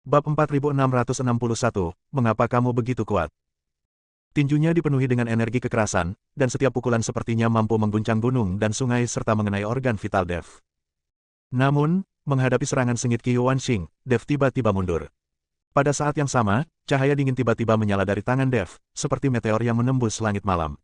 Bab 4661, Mengapa kamu begitu kuat? Tinjunya dipenuhi dengan energi kekerasan, dan setiap pukulan sepertinya mampu mengguncang gunung dan sungai serta mengenai organ vital Dev. Namun, menghadapi serangan sengit Qiu Wanxing, Dev tiba-tiba mundur. Pada saat yang sama, cahaya dingin tiba-tiba menyala dari tangan Dev, seperti meteor yang menembus langit malam.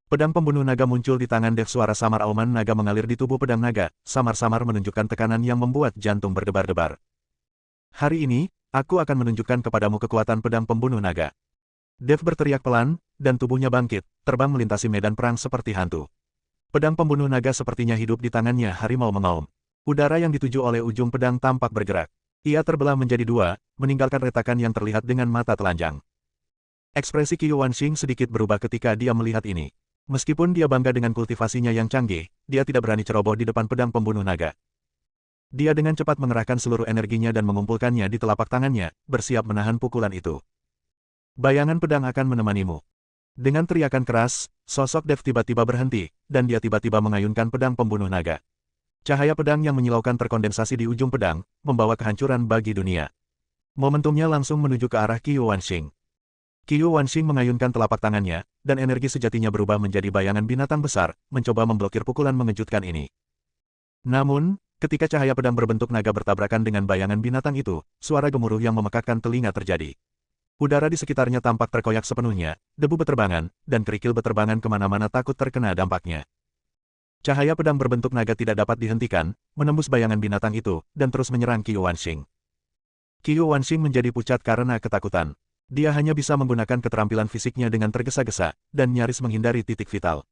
Pedang pembunuh naga muncul di tangan Dev. Suara samar auman naga mengalir di tubuh pedang naga, samar-samar menunjukkan tekanan yang membuat jantung berdebar-debar. Hari ini, aku akan menunjukkan kepadamu kekuatan pedang pembunuh naga. Dev berteriak pelan, dan tubuhnya bangkit, terbang melintasi medan perang seperti hantu. Pedang pembunuh naga sepertinya hidup di tangannya. Harimau mengaum. Udara yang dituju oleh ujung pedang tampak bergerak. Ia terbelah menjadi dua, meninggalkan retakan yang terlihat dengan mata telanjang. Ekspresi Qiu Wanxing sedikit berubah ketika dia melihat ini. Meskipun dia bangga dengan kultivasinya yang canggih, dia tidak berani ceroboh di depan pedang pembunuh naga. Dia dengan cepat mengerahkan seluruh energinya dan mengumpulkannya di telapak tangannya, bersiap menahan pukulan itu. Bayangan pedang akan menemanimu. Dengan teriakan keras, sosok Dev tiba-tiba berhenti, dan dia tiba-tiba mengayunkan pedang pembunuh naga. Cahaya pedang yang menyilaukan terkondensasi di ujung pedang, membawa kehancuran bagi dunia. Momentumnya langsung menuju ke arah Qiu Wanxing. Qiu Wanxing mengayunkan telapak tangannya, dan energi sejatinya berubah menjadi bayangan binatang besar, mencoba memblokir pukulan mengejutkan ini. Namun, ketika cahaya pedang berbentuk naga bertabrakan dengan bayangan binatang itu, suara gemuruh yang memekakkan telinga terjadi. Udara di sekitarnya tampak terkoyak sepenuhnya, debu beterbangan, dan kerikil beterbangan kemana-mana takut terkena dampaknya. Cahaya pedang berbentuk naga tidak dapat dihentikan, menembus bayangan binatang itu, dan terus menyerang Qiu Wanxing. Qiu Wanxing menjadi pucat karena ketakutan. Dia hanya bisa menggunakan keterampilan fisiknya dengan tergesa-gesa, dan nyaris menghindari titik vital.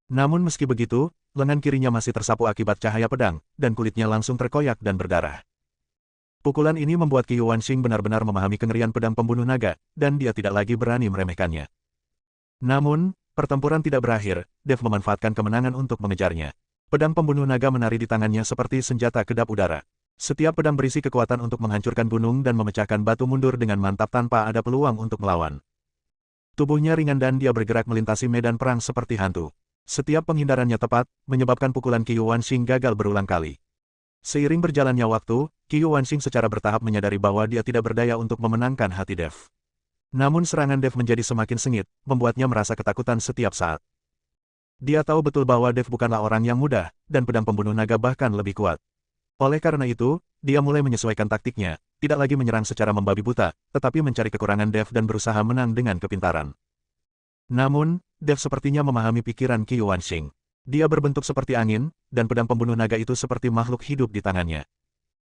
Namun meski begitu, lengan kirinya masih tersapu akibat cahaya pedang, dan kulitnya langsung terkoyak dan berdarah. Pukulan ini membuat Qiu Wanxing benar-benar memahami kengerian pedang pembunuh naga, dan dia tidak lagi berani meremehkannya. Namun, pertempuran tidak berakhir. Dev memanfaatkan kemenangan untuk mengejarnya. Pedang pembunuh naga menari di tangannya seperti senjata kedap udara. Setiap pedang berisi kekuatan untuk menghancurkan gunung dan memecahkan batu mundur dengan mantap tanpa ada peluang untuk melawan. Tubuhnya ringan dan dia bergerak melintasi medan perang seperti hantu. Setiap penghindarannya tepat, menyebabkan pukulan Qiu Wanxing gagal berulang kali. Seiring berjalannya waktu, Qiu Wanxing secara bertahap menyadari bahwa dia tidak berdaya untuk memenangkan hati Dev. Namun serangan Dev menjadi semakin sengit, membuatnya merasa ketakutan setiap saat. Dia tahu betul bahwa Dev bukanlah orang yang mudah, dan pedang pembunuh naga bahkan lebih kuat. Oleh karena itu, dia mulai menyesuaikan taktiknya, tidak lagi menyerang secara membabi buta, tetapi mencari kekurangan Dev dan berusaha menang dengan kepintaran. Namun, Dev sepertinya memahami pikiran Qiu Wanxing. Dia berbentuk seperti angin, dan pedang pembunuh naga itu seperti makhluk hidup di tangannya.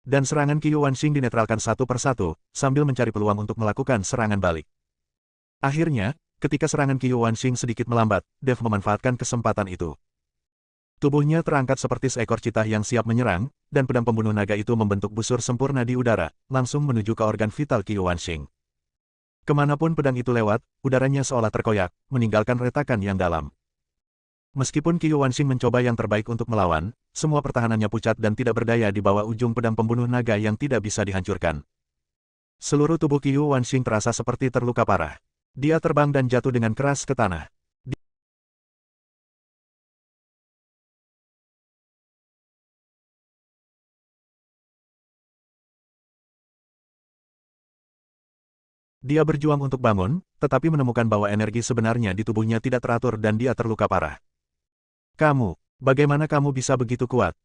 Dan serangan Qiu Wanxing dinetralkan satu persatu, sambil mencari peluang untuk melakukan serangan balik. Akhirnya, ketika serangan Qiu Wanxing sedikit melambat, Dev memanfaatkan kesempatan itu. Tubuhnya terangkat seperti seekor citah yang siap menyerang, dan pedang pembunuh naga itu membentuk busur sempurna di udara, langsung menuju ke organ vital Qiu Wanxing. Kemanapun pedang itu lewat, udaranya seolah terkoyak, meninggalkan retakan yang dalam. Meskipun Qiu Wanxing mencoba yang terbaik untuk melawan, semua pertahanannya pucat dan tidak berdaya di bawah ujung pedang pembunuh naga yang tidak bisa dihancurkan. Seluruh tubuh Qiu Wanxing terasa seperti terluka parah. Dia terbang dan jatuh dengan keras ke tanah. Dia berjuang untuk bangun, tetapi menemukan bahwa energi sebenarnya di tubuhnya tidak teratur dan dia terluka parah. Bagaimana kamu bisa begitu kuat?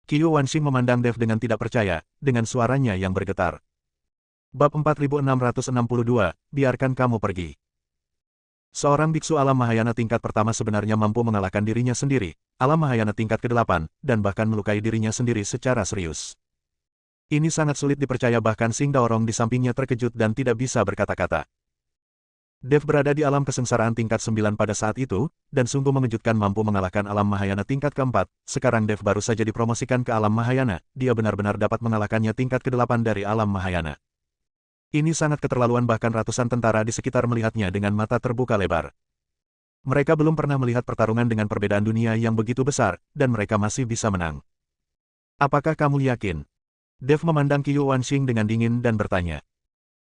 Qiu Wanxing memandang Dev dengan tidak percaya, dengan suaranya yang bergetar. Bab 4662, Biarkan kamu pergi. Seorang biksu alam Mahayana tingkat pertama sebenarnya mampu mengalahkan dirinya sendiri, alam Mahayana tingkat ke-8, dan bahkan melukai dirinya sendiri secara serius. Ini sangat sulit dipercaya, bahkan Xing Daorong di sampingnya terkejut dan tidak bisa berkata-kata. Dev berada di alam kesengsaraan tingkat 9 pada saat itu, dan sungguh mengejutkan mampu mengalahkan alam Mahayana tingkat ke-4. Sekarang Dev baru saja dipromosikan ke alam Mahayana, dia benar-benar dapat mengalahkannya tingkat ke-8 dari alam Mahayana. Ini sangat keterlaluan, bahkan ratusan tentara di sekitar melihatnya dengan mata terbuka lebar. Mereka belum pernah melihat pertarungan dengan perbedaan dunia yang begitu besar, dan mereka masih bisa menang. Apakah kamu yakin? Dev memandang Qiu Wanxing dengan dingin dan bertanya.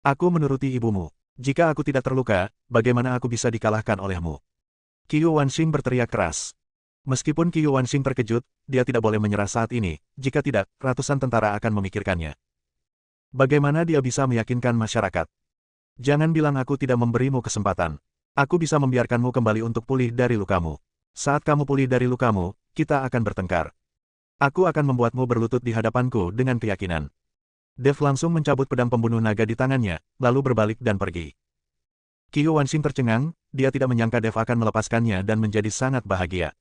Aku menuruti ibumu. Jika aku tidak terluka, bagaimana aku bisa dikalahkan olehmu? Qiu Wanxing berteriak keras. Meskipun Qiu Wanxing terkejut, dia tidak boleh menyerah saat ini, jika tidak, ratusan tentara akan memikirkannya. Bagaimana dia bisa meyakinkan masyarakat? Jangan bilang aku tidak memberimu kesempatan. Aku bisa membiarkanmu kembali untuk pulih dari lukamu. Saat kamu pulih dari lukamu, kita akan bertengkar. Aku akan membuatmu berlutut di hadapanku dengan keyakinan. Dev langsung mencabut pedang pembunuh naga di tangannya, lalu berbalik dan pergi. Qiu Wanxing tercengang, dia tidak menyangka Dev akan melepaskannya dan menjadi sangat bahagia.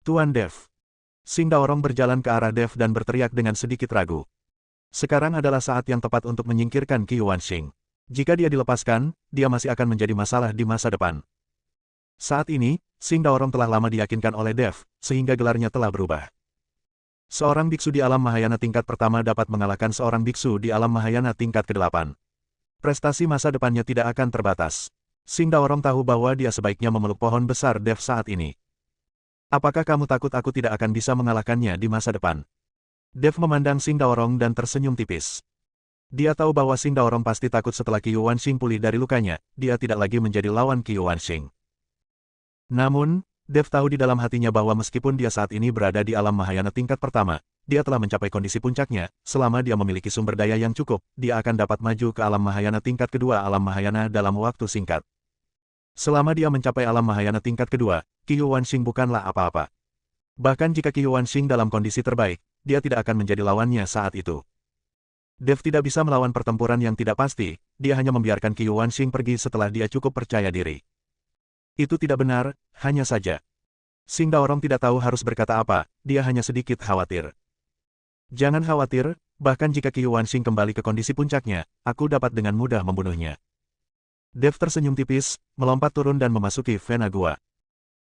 Tuan Dev. Xing Daorong berjalan ke arah Dev dan berteriak dengan sedikit ragu. Sekarang adalah saat yang tepat untuk menyingkirkan Qiu Wanxing. Jika dia dilepaskan, dia masih akan menjadi masalah di masa depan. Saat ini, Xing Daorong telah lama diyakinkan oleh Dev, sehingga gelarnya telah berubah. Seorang biksu di alam Mahayana tingkat pertama dapat mengalahkan seorang biksu di alam Mahayana tingkat ke-8. Prestasi masa depannya tidak akan terbatas. Xing Daorong tahu bahwa dia sebaiknya memeluk pohon besar Dev saat ini. Apakah kamu takut aku tidak akan bisa mengalahkannya di masa depan? Dev memandang Xing Daorong dan tersenyum tipis. Dia tahu bahwa Xing Daorong pasti takut setelah Qiu Wanxing pulih dari lukanya, dia tidak lagi menjadi lawan Qiu Wanxing. Namun, Dev tahu di dalam hatinya bahwa meskipun dia saat ini berada di alam Mahayana tingkat pertama, dia telah mencapai kondisi puncaknya, selama dia memiliki sumber daya yang cukup, dia akan dapat maju ke alam Mahayana tingkat kedua alam Mahayana dalam waktu singkat. Selama dia mencapai alam Mahayana tingkat kedua, Qiu Wanxing bukanlah apa-apa. Bahkan jika Qiu Wanxing dalam kondisi terbaik, dia tidak akan menjadi lawannya saat itu. Dev tidak bisa melawan pertempuran yang tidak pasti, dia hanya membiarkan Qiu Wanxing pergi setelah dia cukup percaya diri. Itu tidak benar, hanya saja. Xing Daorong tidak tahu harus berkata apa, dia hanya sedikit khawatir. Jangan khawatir, bahkan jika Qiu Wanxing kembali ke kondisi puncaknya, aku dapat dengan mudah membunuhnya. Dev tersenyum tipis, melompat turun dan memasuki vena gua.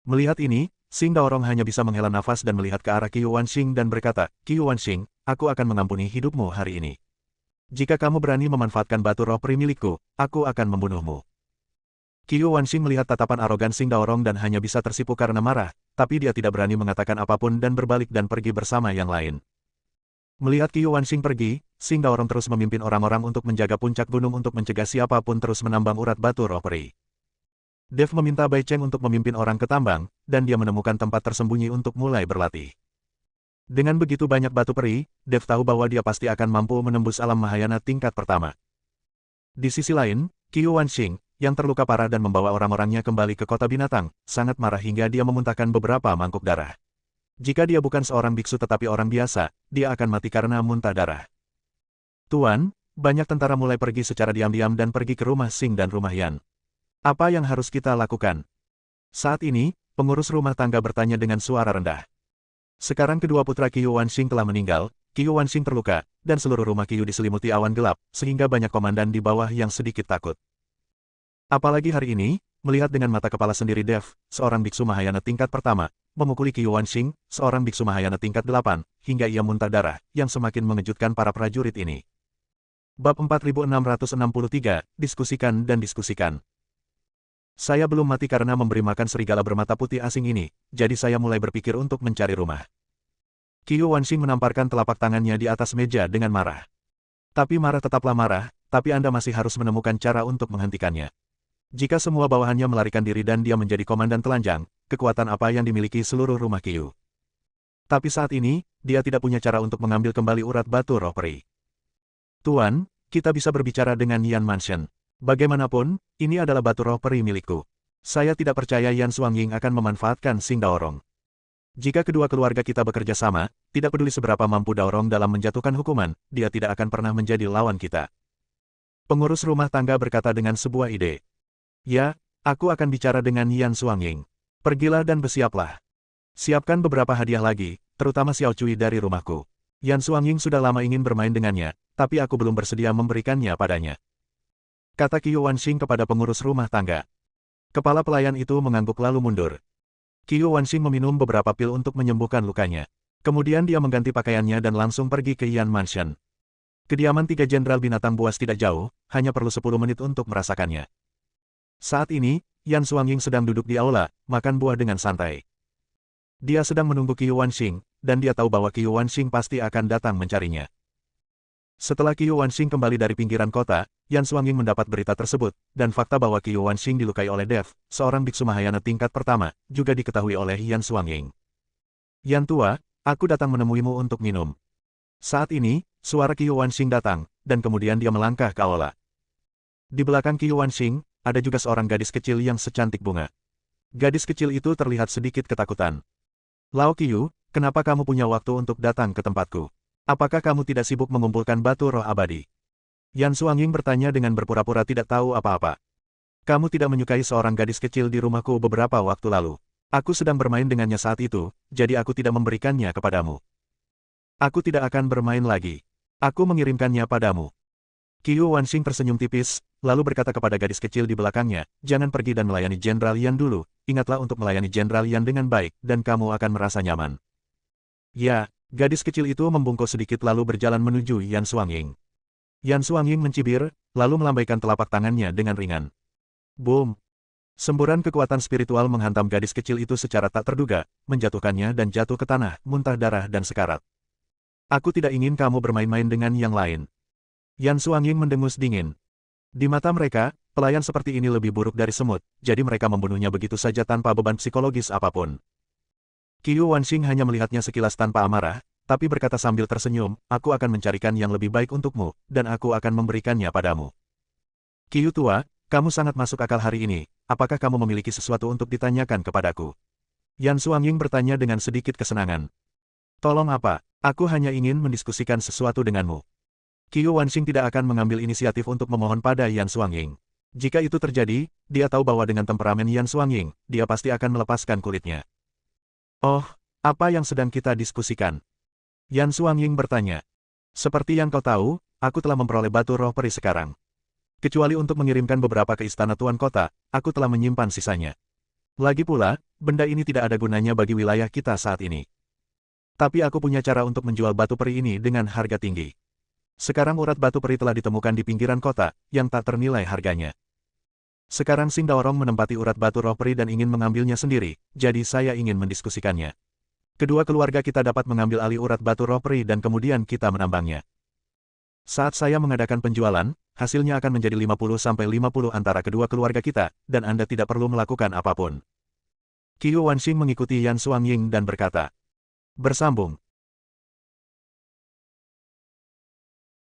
Melihat ini, Xing Daorong hanya bisa menghela nafas dan melihat ke arah Qiu Wanxing dan berkata, Qiu Wanxing, aku akan mengampuni hidupmu hari ini. Jika kamu berani memanfaatkan batu roh peri milikku, aku akan membunuhmu. Qiu Wanxing melihat tatapan arogan Xing Daorong dan hanya bisa tersipu karena marah, tapi dia tidak berani mengatakan apapun dan berbalik dan pergi bersama yang lain. Melihat Qiu Wanxing pergi, Xing Daorong terus memimpin orang-orang untuk menjaga puncak gunung untuk mencegah siapapun terus menambang urat batu roh peri. Dev meminta Bai Cheng untuk memimpin orang ke tambang, dan dia menemukan tempat tersembunyi untuk mulai berlatih. Dengan begitu banyak batu peri, Dev tahu bahwa dia pasti akan mampu menembus alam Mahayana tingkat pertama. Di sisi lain, Qiu Wanxing, yang terluka parah dan membawa orang-orangnya kembali ke kota binatang, sangat marah hingga dia memuntahkan beberapa mangkuk darah. Jika dia bukan seorang biksu tetapi orang biasa, dia akan mati karena muntah darah. Tuan, banyak tentara mulai pergi secara diam-diam dan pergi ke rumah Xing dan rumah Yan. Apa yang harus kita lakukan? Saat ini, pengurus rumah tangga bertanya dengan suara rendah. Sekarang kedua putra Qiu Wanxing telah meninggal, Qiu Wanxing terluka, dan seluruh rumah Qiu diselimuti awan gelap, sehingga banyak komandan di bawah yang sedikit takut. Apalagi hari ini, melihat dengan mata kepala sendiri Dev, seorang biksu Mahayana tingkat pertama, memukuli Qiu Wanxing, seorang biksu Mahayana tingkat 8, hingga ia muntah darah, yang semakin mengejutkan para prajurit ini. Bab 4663, diskusikan dan diskusikan. Saya belum mati karena memberi makan serigala bermata putih asing ini, jadi saya mulai berpikir untuk mencari rumah. Qiu Wanxing menamparkan telapak tangannya di atas meja dengan marah. Tapi marah tetaplah marah, tapi Anda masih harus menemukan cara untuk menghentikannya. Jika semua bawahannya melarikan diri dan dia menjadi komandan telanjang, kekuatan apa yang dimiliki seluruh rumah Qiu? Tapi saat ini, dia tidak punya cara untuk mengambil kembali urat batu roh peri. Tuan, kita bisa berbicara dengan Yan Mansion. Bagaimanapun, ini adalah batu roh peri milikku. Saya tidak percaya Yan Xuangying akan memanfaatkan Xing Daorong. Jika kedua keluarga kita bekerja sama, tidak peduli seberapa mampu Daorong dalam menjatuhkan hukuman, dia tidak akan pernah menjadi lawan kita. Pengurus rumah tangga berkata dengan sebuah ide. Ya, aku akan bicara dengan Yan Xuangying. Pergilah dan bersiaplah. Siapkan beberapa hadiah lagi, terutama Xiao Cui dari rumahku. Yan Xuangying sudah lama ingin bermain dengannya, tapi aku belum bersedia memberikannya padanya. Kata Qiu Wanxing kepada pengurus rumah tangga. Kepala pelayan itu mengangguk lalu mundur. Qiu Wanxing meminum beberapa pil untuk menyembuhkan lukanya. Kemudian dia mengganti pakaiannya dan langsung pergi ke Yan Mansion. Kediaman 3 jenderal binatang buas tidak jauh, hanya perlu 10 menit untuk merasakannya. Saat ini, Yan Xuangying sedang duduk di aula, makan buah dengan santai. Dia sedang menunggu Qiu Wanxing, dan dia tahu bahwa Qiu Wanxing pasti akan datang mencarinya. Setelah Qiu Wanxing kembali dari pinggiran kota, Yan Xuangying mendapat berita tersebut, dan fakta bahwa Qiu Wanxing dilukai oleh Dev, seorang biksu Mahayana tingkat pertama, juga diketahui oleh Yan Xuangying. Yan tua, aku datang menemuimu untuk minum. Saat ini, suara Qiu Wanxing datang, dan kemudian dia melangkah ke aula. Di belakang Qiu Wanxing, ada juga seorang gadis kecil yang secantik bunga. Gadis kecil itu terlihat sedikit ketakutan. Lao Qiu, kenapa kamu punya waktu untuk datang ke tempatku? Apakah kamu tidak sibuk mengumpulkan batu roh abadi? Yan Xuangying bertanya dengan berpura-pura tidak tahu apa-apa. Kamu tidak menyukai seorang gadis kecil di rumahku beberapa waktu lalu. Aku sedang bermain dengannya saat itu, jadi aku tidak memberikannya kepadamu. Aku tidak akan bermain lagi. Aku mengirimkannya padamu. Qiu Wanxing tersenyum tipis, lalu berkata kepada gadis kecil di belakangnya, jangan pergi dan melayani Jenderal Yan dulu, ingatlah untuk melayani Jenderal Yan dengan baik, dan kamu akan merasa nyaman. Ya, gadis kecil itu membungkuk sedikit lalu berjalan menuju Yan Xuangying. Yan Xuangying mencibir, lalu melambaikan telapak tangannya dengan ringan. Boom! Semburan kekuatan spiritual menghantam gadis kecil itu secara tak terduga, menjatuhkannya dan jatuh ke tanah, muntah darah dan sekarat. Aku tidak ingin kamu bermain-main dengan yang lain. Yan Xuangying mendengus dingin. Di mata mereka, pelayan seperti ini lebih buruk dari semut, jadi mereka membunuhnya begitu saja tanpa beban psikologis apapun. Qiu Wanxing hanya melihatnya sekilas tanpa amarah, tapi berkata sambil tersenyum, aku akan mencarikan yang lebih baik untukmu, dan aku akan memberikannya padamu. Qiu tua, kamu sangat masuk akal hari ini, apakah kamu memiliki sesuatu untuk ditanyakan kepadaku? Yan Xuangying bertanya dengan sedikit kesenangan. Tolong apa? Aku hanya ingin mendiskusikan sesuatu denganmu. Qiu Wanxing tidak akan mengambil inisiatif untuk memohon pada Yan Xuangying. Jika itu terjadi, dia tahu bahwa dengan temperamen Yan Xuangying, dia pasti akan melepaskan kulitnya. Oh, apa yang sedang kita diskusikan? Yan Xuangying bertanya. Seperti yang kau tahu, aku telah memperoleh batu roh peri sekarang. Kecuali untuk mengirimkan beberapa ke istana Tuan Kota, aku telah menyimpan sisanya. Lagi pula, benda ini tidak ada gunanya bagi wilayah kita saat ini. Tapi aku punya cara untuk menjual batu peri ini dengan harga tinggi. Sekarang urat batu peri telah ditemukan di pinggiran kota, yang tak ternilai harganya. Sekarang Xing Daorong menempati urat batu roh peri dan ingin mengambilnya sendiri, jadi saya ingin mendiskusikannya. Kedua keluarga kita dapat mengambil alih urat batu roh peri dan kemudian kita menambangnya. Saat saya mengadakan penjualan, hasilnya akan menjadi 50-50 antara kedua keluarga kita, dan Anda tidak perlu melakukan apapun. Qiu Wanxing mengikuti Yan Xuangying dan berkata. Bersambung.